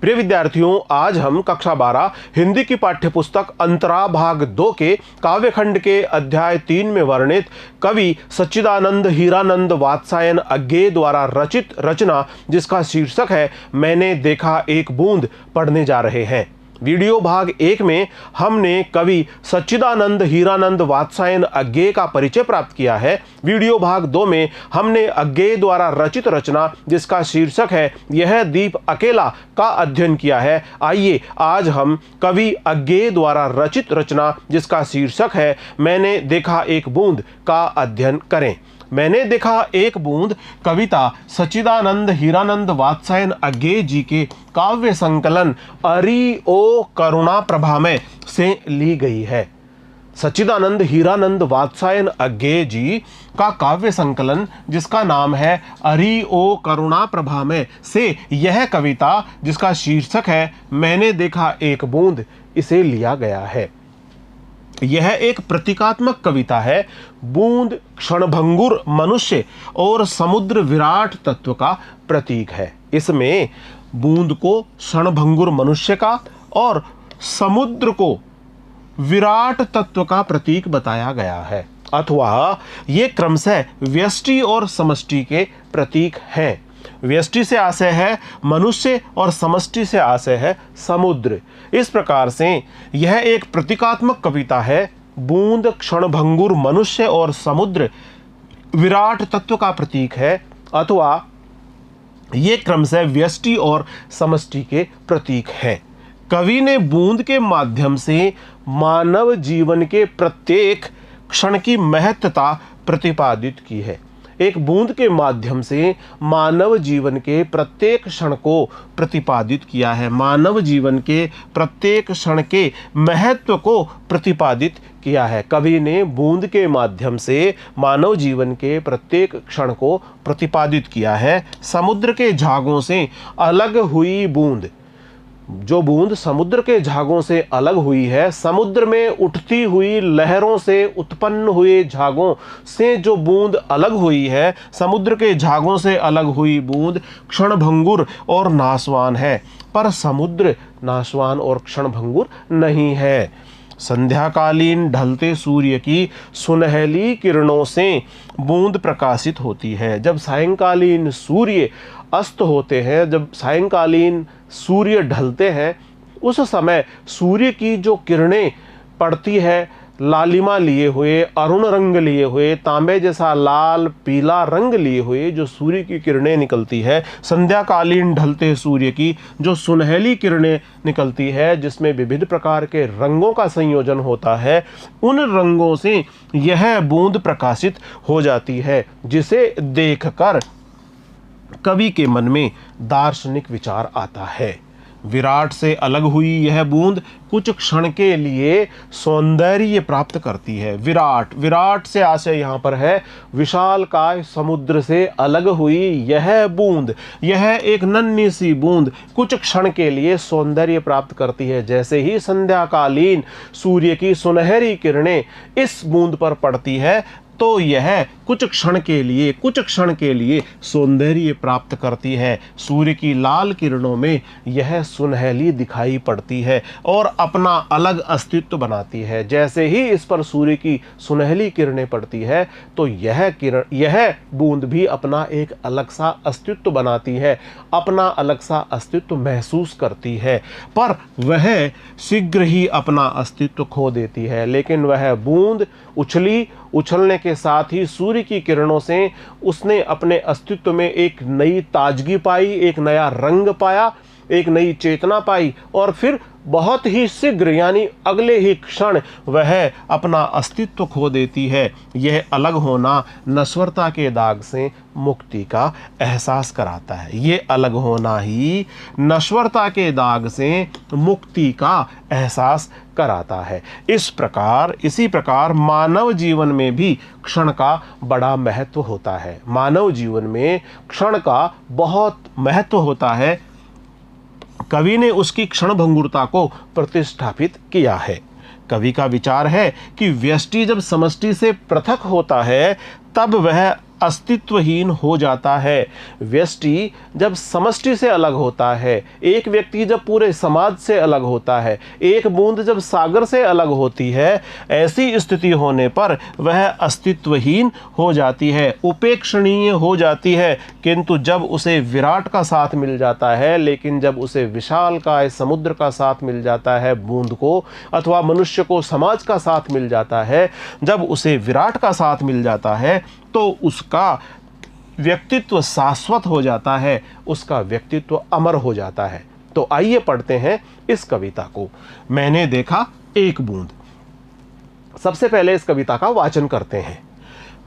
प्रिय विद्यार्थियों, आज हम कक्षा 12 हिंदी की पाठ्यपुस्तक अंतरा भाग 2 के काव्यखंड के अध्याय 3 में वर्णित कवि सच्चिदानंद हीरानंद वात्सायन अज्ञे द्वारा रचित रचना जिसका शीर्षक है मैंने देखा एक बूंद पढ़ने जा रहे हैं। वीडियो भाग 1 में हमने कवि सच्चिदानंद हीरानंद वात्सायन अज्ञे का परिचय प्राप्त किया है। वीडियो भाग 2 में हमने अज्ञे द्वारा रचित रचना जिसका शीर्षक है यह दीप अकेला का अध्ययन किया है। आइए आज हम कवि अज्ञे द्वारा रचित रचना जिसका शीर्षक है मैंने देखा एक बूंद का अध्ययन करें। मैंने देखा एक बूंद कविता सच्चिदानंद हीरानंद वात्सायन अज्ञे जी के काव्य संकलन अरि ओ करुणा प्रभामय से ली गई है। सच्चिदानंद हीरानंद वात्सायन अज्ञे जी का काव्य संकलन जिसका नाम है अरि ओ करुणा प्रभामय से यह कविता जिसका शीर्षक है मैंने देखा एक बूंद इसे लिया गया है। यह एक प्रतीकात्मक कविता है। बूंद क्षणभंगुर मनुष्य और समुद्र विराट तत्व का प्रतीक है। इसमें बूंद को क्षणभंगुर मनुष्य का और समुद्र को विराट तत्व का प्रतीक बताया गया है, अथवा ये क्रमशः व्यष्टि और समष्टि के प्रतीक हैं। व्यष्टि से आशय है मनुष्य और समष्टि से आशय है समुद्र। इस प्रकार से यह एक प्रतीकात्मक कविता है। बूंद क्षणभंगुर मनुष्य और समुद्र विराट तत्व का प्रतीक है, अथवा ये क्रमशः व्यष्टि और समष्टि के प्रतीक हैं। कवि ने बूंद के माध्यम से मानव जीवन के प्रत्येक क्षण की महत्ता प्रतिपादित की है। एक बूंद के माध्यम से मानव जीवन के प्रत्येक क्षण को प्रतिपादित किया है। मानव जीवन के प्रत्येक क्षण के महत्व को प्रतिपादित किया है। कवि ने बूंद के माध्यम से मानव जीवन के प्रत्येक क्षण को प्रतिपादित किया है। समुद्र के झागों से अलग हुई बूंद, जो बूंद समुद्र के झागों से अलग हुई है, समुद्र में उठती हुई लहरों से उत्पन्न हुए झागों से जो बूंद अलग हुई है, समुद्र के झागों से अलग हुई बूंद क्षणभंगुर और नाशवान है, पर समुद्र नाशवान और क्षणभंगुर नहीं है। संध्याकालीन ढलते सूर्य की सुनहली किरणों से बूंद प्रकाशित होती है। जब सायंकालीन सूर्य अस्त होते हैं, जब सायंकालीन सूर्य ढलते हैं, उस समय सूर्य की जो किरणें पड़ती है लालिमा लिए हुए, अरुण रंग लिए हुए, तांबे जैसा लाल पीला रंग लिए हुए जो सूर्य की किरणें निकलती है, संध्याकालीन ढलते सूर्य की जो सुनहली किरणें निकलती है जिसमें विविध प्रकार के रंगों का संयोजन होता है, उन रंगों से यह बूंद प्रकाशित हो जाती है, जिसे देखकर कवि के मन में दार्शनिक विचार आता है। विराट से अलग हुई यह बूंद कुछ क्षण के लिए सौंदर्य प्राप्त करती है। विराट से आशय यहाँ पर है विशालकाय समुद्र से अलग हुई यह बूंद, यह एक नन्ही सी बूंद कुछ क्षण के लिए सौंदर्य प्राप्त करती है। जैसे ही संध्याकालीन सूर्य की सुनहरी किरणें इस बूंद पर पड़ती है तो यह कुछ क्षण के लिए सौंदर्य प्राप्त करती है। सूर्य की लाल किरणों में यह सुनहली दिखाई पड़ती है और अपना अलग अस्तित्व बनाती है। जैसे ही इस पर सूर्य की सुनहली किरणें पड़ती है तो यह बूंद भी अपना एक अलग सा अस्तित्व बनाती है, अपना अलग सा अस्तित्व महसूस करती है, पर वह शीघ्र ही अपना अस्तित्व खो देती है। लेकिन वह बूंद उछलने के साथ ही सूर्य की किरणों से उसने अपने अस्तित्व में एक नई ताजगी पाई, एक नया रंग पाया, एक नई चेतना पाई, और फिर बहुत ही शीघ्र यानी अगले ही क्षण वह अपना अस्तित्व खो देती है। यह अलग होना नश्वरता के दाग से मुक्ति का एहसास कराता है। ये अलग होना ही नश्वरता के दाग से मुक्ति का एहसास कराता है। इसी प्रकार मानव जीवन में भी क्षण का बड़ा महत्व होता है। मानव जीवन में क्षण का बहुत महत्व होता है। कवि ने उसकी क्षणभंगुरता को प्रतिष्ठापित किया है। कवि का विचार है कि व्यष्टि जब समष्टि से पृथक होता है तब वह अस्तित्वहीन हो जाता है। व्यष्टि जब समष्टि से अलग होता है, एक व्यक्ति जब पूरे समाज से अलग होता है, एक बूंद जब सागर से अलग होती है, ऐसी स्थिति होने पर वह अस्तित्वहीन हो जाती है, उपेक्षणीय हो जाती है। किंतु जब उसे विराट का साथ मिल जाता है, लेकिन जब उसे विशालकाय समुद्र का साथ मिल जाता है, बूंद को अथवा मनुष्य को समाज का साथ मिल जाता है, जब उसे विराट का साथ मिल जाता है, तो उसका व्यक्तित्व शाश्वत हो जाता है, उसका व्यक्तित्व अमर हो जाता है। तो आइए पढ़ते हैं इस कविता को। मैंने देखा एक बूंद। सबसे पहले इस कविता का वाचन करते हैं।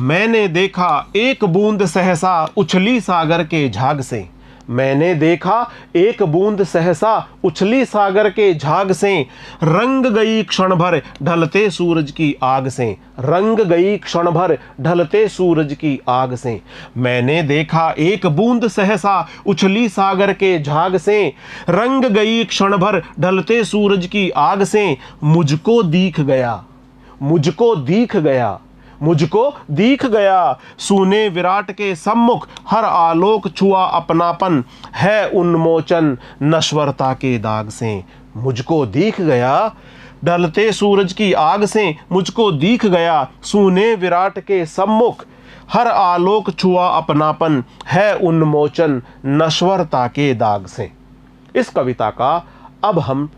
मैंने देखा एक बूंद सहसा उछली सागर के झाग से। मैंने देखा एक बूंद सहसा उछली सागर के झाग से, रंग गई क्षण भर ढलते सूरज की आग से। रंग गई क्षण भर ढलते सूरज की आग से। मैंने देखा एक बूंद सहसा उछली सागर के झाग से, रंग गई क्षण भर ढलते सूरज की आग से। मुझको दिख गया, मुझको दिख गया, मुझको दिख गया, सूने विराट के सम्मुख हर आलोक छुआ अपनापन, है उन्मोचन नश्वरता के दाग से। मुझको दिख गया, ढलते सूरज की आग से मुझको दिख गया, सूने विराट के सम्मुख हर आलोक छुआ अपनापन, है उन्मोचन नश्वरता के दाग से। इस कविता का अब हम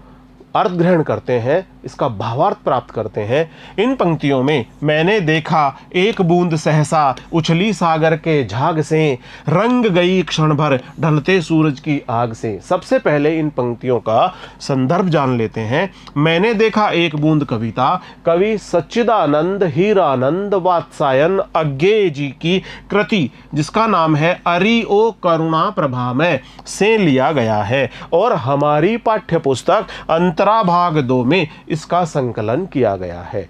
अर्थ ग्रहण करते हैं, इसका भावार्थ प्राप्त करते हैं। इन पंक्तियों में मैंने देखा एक बूंद सहसा उछली सागर के झाग से, रंग गई क्षण भर ढलते सूरज की आग से। सबसे पहले इन पंक्तियों का संदर्भ जान लेते हैं। मैंने देखा एक बूंद कविता कवि सच्चिदानंद हीरानंद वात्सायन अज्ञेय जी की कृति, जिसका नाम है अरि ओ करुणा प्रभामय, से लिया गया है और हमारी पाठ्य पुस्तक अंतरा भाग 2 में इसका संकलन किया गया है।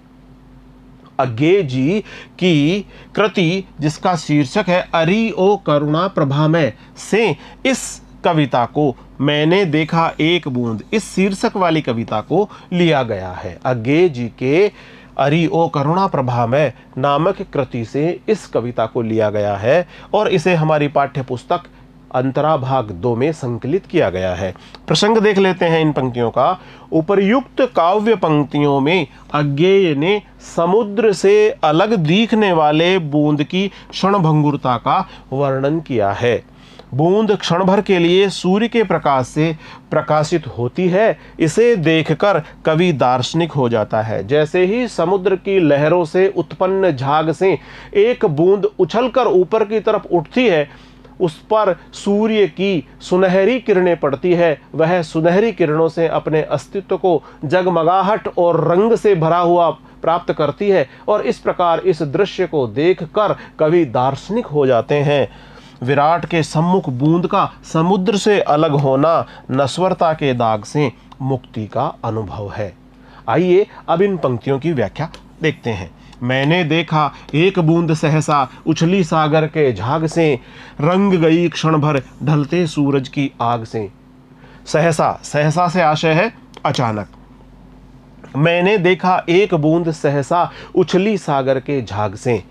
अज्ञेय जी की कृति जिसका शीर्षक है अरि ओ करुणा प्रभामय, से इस कविता को मैंने देखा एक बूंद, इस शीर्षक वाली कविता को लिया गया है। अज्ञेय जी के अरि ओ करुणा प्रभामय नामक कृति से इस कविता को लिया गया है और इसे हमारी पाठ्य पुस्तक अंतरा भाग 2 में संकलित किया गया है। प्रसंग देख लेते हैं इन पंक्तियों का। उपर्युक्त काव्य पंक्तियों में अज्ञेय ने समुद्र से अलग दिखने वाले बूंद की क्षणभंगुरता का वर्णन किया है। बूंद क्षण भर के लिए सूर्य के प्रकाश से प्रकाशित होती है, इसे देखकर कवि दार्शनिक हो जाता है। जैसे ही समुद्र की लहरों से उत्पन्न झाग से एक बूंद उछलकर ऊपर की तरफ उठती है, उस पर सूर्य की सुनहरी किरणें पड़ती है, वह सुनहरी किरणों से अपने अस्तित्व को जगमगाहट और रंग से भरा हुआ प्राप्त करती है और इस प्रकार इस दृश्य को देखकर कवि दार्शनिक हो जाते हैं। विराट के सम्मुख बूंद का समुद्र से अलग होना नश्वरता के दाग से मुक्ति का अनुभव है। आइए अब इन पंक्तियों की व्याख्या देखते हैं। मैंने देखा एक बूंद सहसा उछली सागर के झाग से, रंग गई क्षण भर ढलते सूरज की आग से। सहसा, सहसा से आशय है अचानक। मैंने देखा एक बूंद सहसा उछली सागर के झाग से।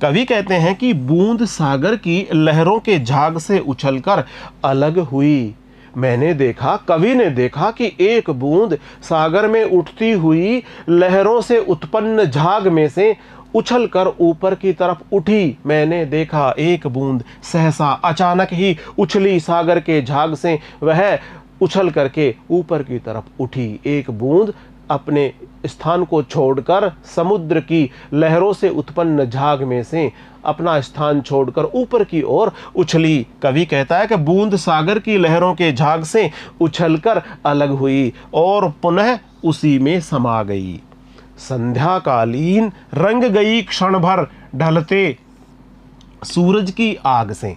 कवि कहते हैं कि बूंद सागर की लहरों के झाग से उछलकर अलग हुई। मैंने देखा, कवि ने देखा कि एक बूंद सागर में उठती हुई लहरों से उत्पन्न झाग में से उछलकर ऊपर की तरफ उठी। मैंने देखा एक बूंद सहसा, अचानक ही उछली सागर के झाग से वह उछल करके ऊपर की तरफ उठी। एक बूंद अपने स्थान को छोड़कर समुद्र की लहरों से उत्पन्न झाग में से अपना स्थान छोड़कर ऊपर की ओर उछली। कवि कहता है कि बूंद सागर की लहरों के झाग से उछलकर अलग हुई और पुनः उसी में समा गई। संध्याकालीन रंग गई क्षण भर ढलते सूरज की आग से।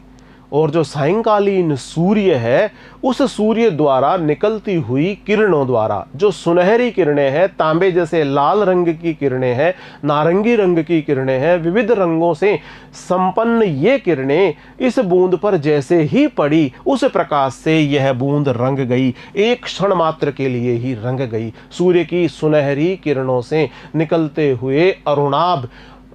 और जो सायंकालीन सूर्य है, उस सूर्य द्वारा निकलती हुई किरणों द्वारा, जो सुनहरी किरणें हैं, तांबे जैसे लाल रंग की किरणें हैं, नारंगी रंग की किरणें हैं, विविध रंगों से संपन्न ये किरणें इस बूंद पर जैसे ही पड़ी, उस प्रकाश से यह बूंद रंग गई, एक क्षण मात्र के लिए ही रंग गई। सूर्य की सुनहरी किरणों से निकलते हुए अरुणाभ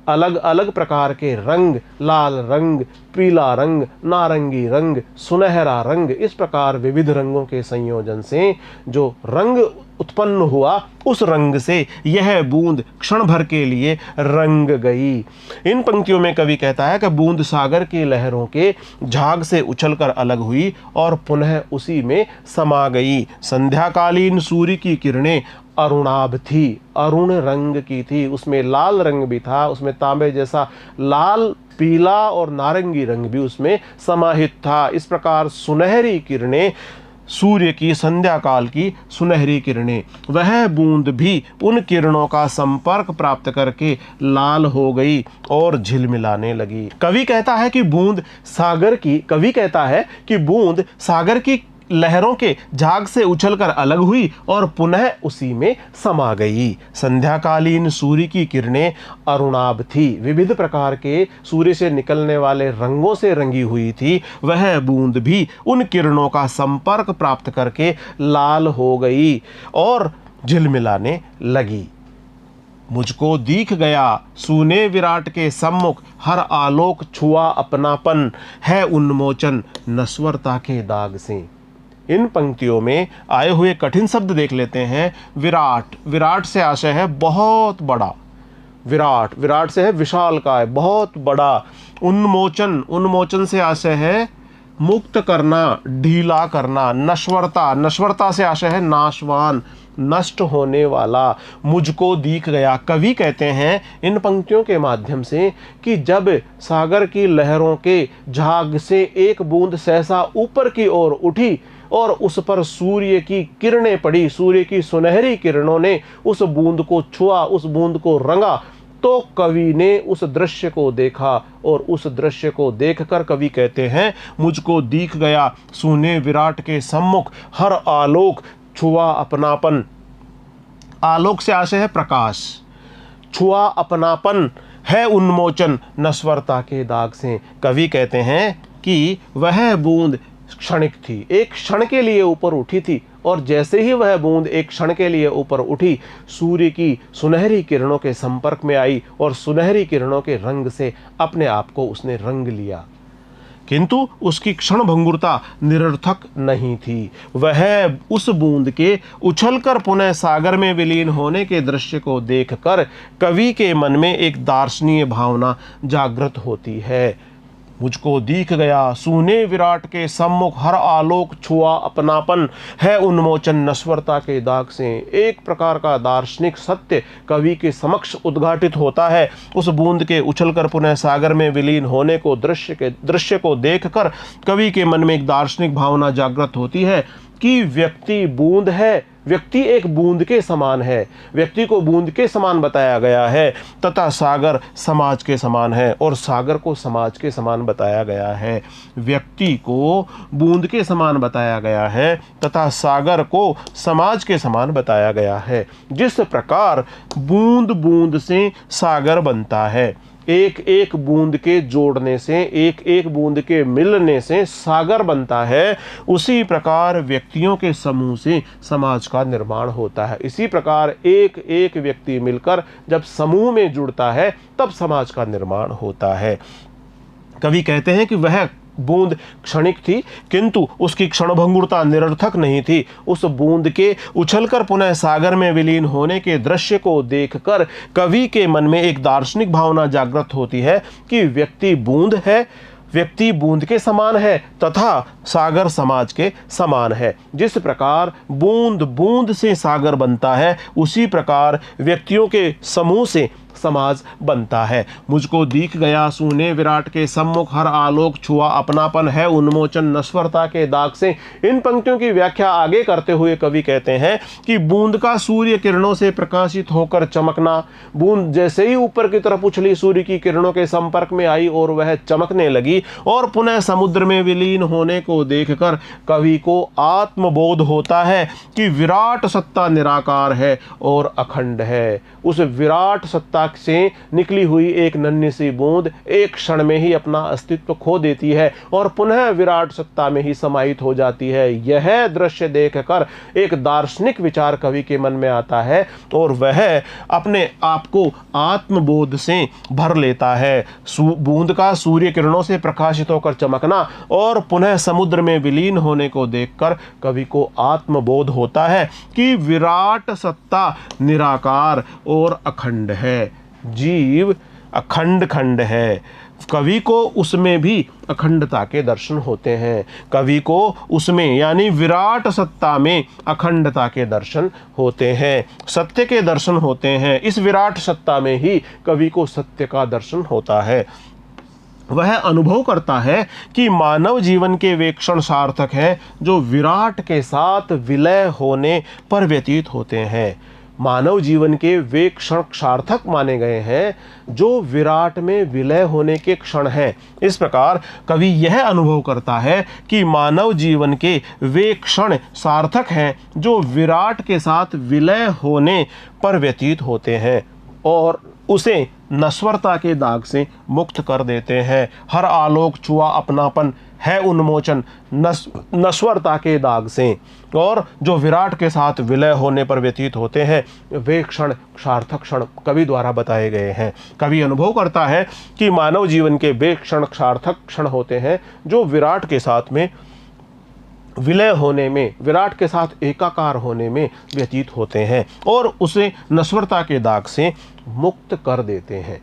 अलग अलग प्रकार के रंग, लाल रंग, पीला रंग, नारंगी रंग, सुनहरा रंग, इस प्रकार विविध रंगों के संयोजन से जो रंग उत्पन्न हुआ, उस रंग से यह बूंद क्षण भर के लिए रंग गई। इन पंक्तियों में कवि कहता है कि बूंद सागर की लहरों के झाग से उछलकर अलग हुई और पुनः उसी में समा गई। संध्याकालीन सूर्य की किरणें अरुणाभ थी, अरुण रंग की थी, उसमें लाल रंग भी था, उसमें तांबे जैसा लाल, पीला और नारंगी रंग भी उसमें समाहित था। इस प्रकार सुनहरी किरणें, सूर्य की संध्या काल की सुनहरी किरणें, वह बूंद भी उन किरणों का संपर्क प्राप्त करके लाल हो गई और झिलमिलाने लगी। कवि कहता है कि बूंद सागर की लहरों के झाग से उछलकर अलग हुई और पुनः उसी में समा गई। संध्याकालीन सूर्य की किरणें अरुणाभ थी, विविध प्रकार के सूर्य से निकलने वाले रंगों से रंगी हुई थी। वह बूंद भी उन किरणों का संपर्क प्राप्त करके लाल हो गई और झिलमिलाने लगी। मुझको दीख गया सूने विराट के सम्मुख, हर आलोक छुआ अपनापन, है उन्मोचन नश्वरता के दाग से। इन पंक्तियों में आए हुए कठिन शब्द देख लेते हैं। विराट, विराट से आशय है बहुत बड़ा, विराट, विराट से है विशालकाय, बहुत बड़ा। उन्मोचन, उन्मोचन से आशय है मुक्त करना, ढीला करना। नश्वरता, नश्वरता से आशय है नाशवान, नष्ट होने वाला। मुझको दीख गया, कवि कहते हैं इन पंक्तियों के माध्यम से कि जब सागर की लहरों के झाग से एक बूंद सहसा ऊपर की ओर उठी और उस पर सूर्य की किरणें पड़ी, सूर्य की सुनहरी किरणों ने उस बूंद को छुआ, उस बूंद को रंगा, तो कवि ने उस दृश्य को देखा और उस दृश्य को देखकर कवि कहते हैं मुझको दीख गया सूने विराट के सम्मुख, हर आलोक छुआ अपनापन। आलोक से आशय है प्रकाश, छुआ अपनापन, है उन्मोचन नश्वरता के दाग से। कवि कहते हैं कि वह बूंद क्षणिक थी, एक क्षण के लिए ऊपर उठी थी और जैसे ही वह बूंद एक क्षण के लिए ऊपर उठी, सूर्य की सुनहरी किरणों के संपर्क में आई और सुनहरी किरणों के रंग से अपने आप को उसने रंग लिया। किंतु उसकी क्षण भंगुरता निरर्थक नहीं थी। वह उस बूंद के उछलकर पुनः सागर में विलीन होने के दृश्य को देखकर कवि के मन में एक दार्शनीय भावना जागृत होती है। मुझको दीख गया सूने विराट के सम्मुख, हर आलोक छुआ अपनापन, है उन्मोचन नश्वरता के दाग से। एक प्रकार का दार्शनिक सत्य कवि के समक्ष उद्घाटित होता है। उस बूंद के उछलकर पुनः सागर में विलीन होने को दृश्य को देखकर कवि के मन में एक दार्शनिक भावना जागृत होती है कि व्यक्ति बूंद है, व्यक्ति एक बूंद के समान है, व्यक्ति को बूंद के समान बताया गया है, तथा सागर समाज के समान है और सागर को समाज के समान बताया गया है। व्यक्ति को बूंद के समान बताया गया है तथा सागर को समाज के समान बताया गया है। जिस प्रकार बूंद बूंद से सागर बनता है, एक एक बूंद के जोड़ने से, एक एक बूंद के मिलने से सागर बनता है, उसी प्रकार व्यक्तियों के समूह से समाज का निर्माण होता है। इसी प्रकार एक एक व्यक्ति मिलकर जब समूह में जुड़ता है तब समाज का निर्माण होता है। कवि कहते हैं कि वह बूंद क्षणिक थी किंतु उसकी क्षणभंगुरता निरर्थक नहीं थी। उस बूंद के उछलकर पुनः सागर में विलीन होने के दृश्य को देखकर कवि के मन में एक दार्शनिक भावना जागृत होती है कि व्यक्ति बूंद है, व्यक्ति बूंद के समान है तथा सागर समाज के समान है। जिस प्रकार बूंद बूंद से सागर बनता है, उसी प्रकार व्यक्तियों के समूह से समाज बनता है। मुझको दीख गया सूने विराट के सम्मुख, हर आलोक छुआ अपनापन, है उन्मोचन नश्वरता के दाग से। इन पंक्तियों की व्याख्या आगे करते हुए कवि कहते हैं कि बूंद का सूर्य किरणों से प्रकाशित होकर चमकना, बूंद जैसे ही ऊपर की तरफ उछली, सूर्य की किरणों के संपर्क में आई और वह चमकने लगी और पुनः समुद्र में विलीन होने को देखकर कवि को आत्मबोध होता है कि विराट सत्ता निराकार है और अखंड है। उस विराट सत्ता आंख से निकली हुई एक नन्ही सी बूंद एक क्षण में ही अपना अस्तित्व खो देती है और पुनः विराट सत्ता में ही समाहित हो जाती है। यह दृश्य देखकर एक दार्शनिक विचार कवि के मन में आता है और वह अपने आप को आत्मबोध से भर लेता है। बूंद का सूर्य किरणों से प्रकाशित होकर चमकना और पुनः समुद्र में विलीन होने को देखकर कवि को आत्मबोध होता है कि विराट सत्ता निराकार और अखंड है, जीव अखंड खंड है। कवि को उसमें भी अखंडता के दर्शन होते हैं। कवि को उसमें यानी विराट सत्ता में अखंडता के दर्शन होते हैं, सत्य के दर्शन होते हैं। इस विराट सत्ता में ही कवि को सत्य का दर्शन होता है। वह अनुभव करता है कि मानव जीवन के वे क्षण सार्थक हैं जो विराट के साथ विलय होने पर व्यतीत होते हैं। मानव जीवन के वे क्षण सार्थक माने गए हैं जो विराट में विलय होने के क्षण हैं। इस प्रकार कवि यह अनुभव करता है कि मानव जीवन के वे क्षण सार्थक हैं जो विराट के साथ विलय होने पर व्यतीत होते हैं और उसे नश्वरता के दाग से मुक्त कर देते हैं। हर आलोक छुआ अपनापन है उन्मोचन नश्वरता के दाग से, और जो विराट के साथ विलय होने पर व्यतीत होते हैं वे क्षण सार्थक क्षण कवि द्वारा बताए गए हैं। कवि अनुभव करता है कि मानव जीवन के वे क्षण सार्थक क्षण होते हैं जो विराट के साथ में विलय होने में, विराट के साथ एकाकार होने में व्यतीत होते हैं और उसे नश्वरता के दाग से मुक्त कर देते हैं।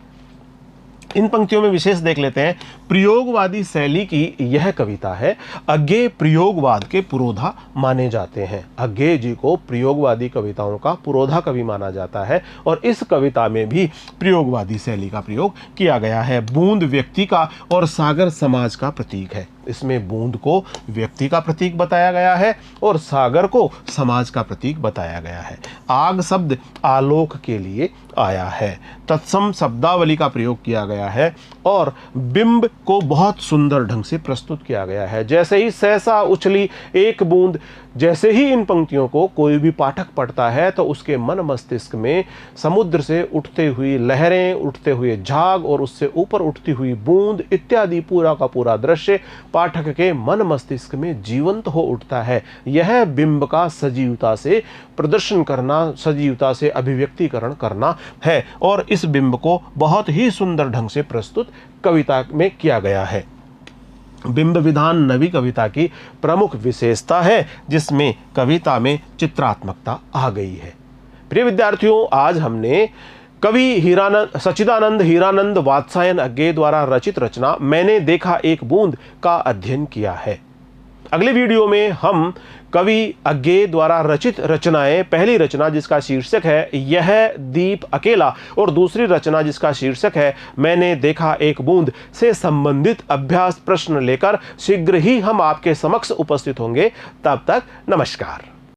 इन पंक्तियों में विशेष देख लेते हैं। प्रयोगवादी शैली की यह कविता है। अज्ञेय प्रयोगवाद के पुरोधा माने जाते हैं। अज्ञेय जी को प्रयोगवादी कविताओं का पुरोधा कवि माना जाता है और इस कविता में भी प्रयोगवादी शैली का प्रयोग किया गया है। बूंद व्यक्ति का और सागर समाज का प्रतीक है। इसमें बूंद को व्यक्ति का प्रतीक बताया गया है और सागर को समाज का प्रतीक बताया गया है। आग शब्द आलोक के लिए आया है। तत्सम शब्दावली का प्रयोग किया गया है और बिंब को बहुत सुंदर ढंग से प्रस्तुत किया गया है। जैसे ही सहसा उछली एक बूंद, जैसे ही इन पंक्तियों को कोई भी पाठक पढ़ता है तो उसके मन मस्तिष्क में समुद्र से उठते हुई लहरें, उठते हुए झाग और उससे ऊपर उठती हुई बूंद इत्यादि पूरा का पूरा दृश्य पाठक के मन मस्तिष्क में जीवंत हो उठता है। यह बिंब का सजीवता से प्रदर्शन करना, सजीवता से अभिव्यक्तिकरण करना है और इस बिंब को बहुत ही सुंदर ढंग से प्रस्तुत कविता में किया गया है। बिंब विधान नवी कविता की प्रमुख विशेषता है जिसमें कविता में चित्रात्मकता आ गई है। प्रिय विद्यार्थियों, आज हमने कवि सच्चिदानंद हीरानंद वात्सायन अज्ञेय द्वारा रचित रचना मैंने देखा एक बूंद का अध्ययन किया है। अगले वीडियो में हम कवि अज्ञेय द्वारा रचित रचनाएं, पहली रचना जिसका शीर्षक है यह दीप अकेला और दूसरी रचना जिसका शीर्षक है मैंने देखा एक बूंद से संबंधित अभ्यास प्रश्न लेकर शीघ्र ही हम आपके समक्ष उपस्थित होंगे। तब तक नमस्कार।